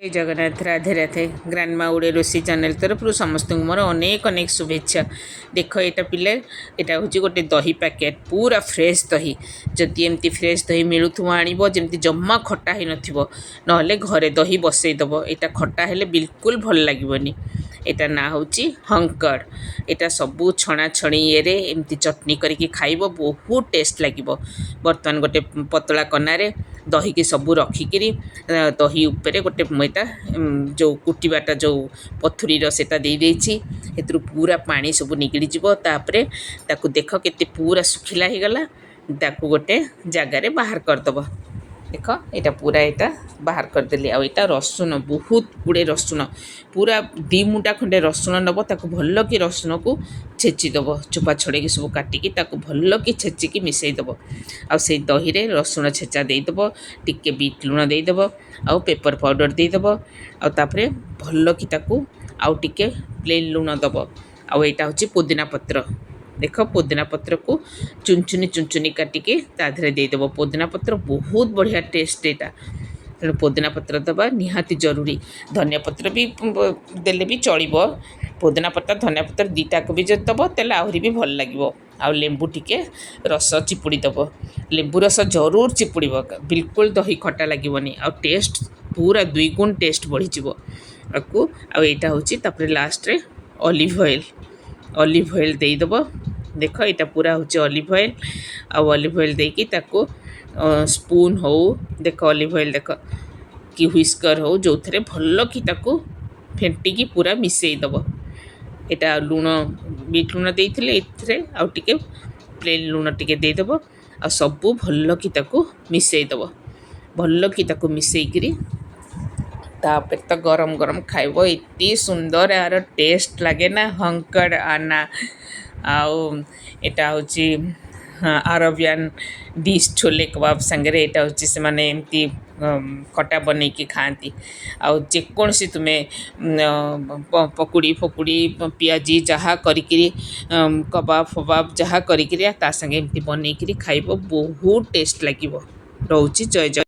जय Jagannath Radhe Radhe ग्रांडमा ओडे Rossi channel तरफ समस्त मोर अनेक अनेक शुभेच्छा। देख यहाँ पिले यहाँ हूँ गोटे दही पैकेट पूरा फ्रेश दही जदि एमती फ्रेश दही मिलूव आणव जमी जमा खटा ही ना घरे दही बसईदब यहाँ खटा हेले बिल्कुल भल लगे। एटा ना हूँ हंकड़ एटा सबू छणा छणी ये एमती चटनी करके खाइब बहुत टेस्ट लगे। बर्तमान गोटे पतला कनारे दही की सबू रखिकी दही उपरे गोटे मैटा जो कुटीबाटा जो पथुरीर सेटा दे देछि एतरु पूरा पानी सब निकली जीवो तापरे ताकू देख केते पूरा सुखिला ही गला ताकू गोटे जगार बाहर करदब। देख यहाँ पूरा यहाँ बाहर करदेली आईटा रसुण बहुत गुड़े रसुण पूरा 2 मुठा खंडे रसुण नब ताकू भल कि रसुण को छेचिदब चोपा छड़े सब काटिकी ताकू भल कि छेचिकी मिसईदब आ से दही रे रसुण छेचा देदब टिके बीट लुण देदब आउ पेपर पाउडर देदब आउे भल कि ताकू आउ टिके प्लेन लुण दब आउ यहाँ हूँ पुदीना पत्र। देख पुदीना पत्र को चुनचुनी चुनचुनी काटिके ताधरे देदेव पुदीना पत्र बहुत बढ़िया टेस्ट यहाँ तेणु पुदीना पत्र दबा निहाती जरूरी। धनिया पत्र भी देले भी चलिबो पुदीना पत्र धनिया पत्र दीटाक भी जब दब तेल आहरी भी भल लगे। आउ लेंबू टिके रस चिपुड़ी दब लेंबू रस जरूर चिपुड़ बिल्कुल दही खटा लगेनि आ टेस्ट पूरा 2 गुण टेस्ट बढ़ीज आपको। आईटा हूँ लास्ट रे ऑलिव ऑयल देदब। देख यहाँ पूरा हूँ ऑलिव ऑयल ऑलिव ऑयल देकी ताको स्पून हो देख ऑलिव ऑयल देख कि व्हिस्कर हो जो थे भल कि ताको फेंटिकी पूरा मिसईदब। यहाँ लुण बीट लुण देते आउ टिके प्लेन लुण टिके देदब आ सबू भल कि ताको मिसईदब भल कि ताको मिसईकरी तापर तो गरम गरम खाइब इतनी सुंदर यार टेस्ट लगे ना हंकड़ आना। आउ एटा हूँ अरबियन डिश छोले कबाब संगे यहाँ हूँ से माने एमती खटा बनईकी खाती आउ जेकोसी तुम्हें पकुड़ी फकुड़ी पियाजी जहाँ करी कबाब फबाब जहाँ करी संगे एमती बनईकी खाइब बहुत टेस्ट लगे। रोची जय जय।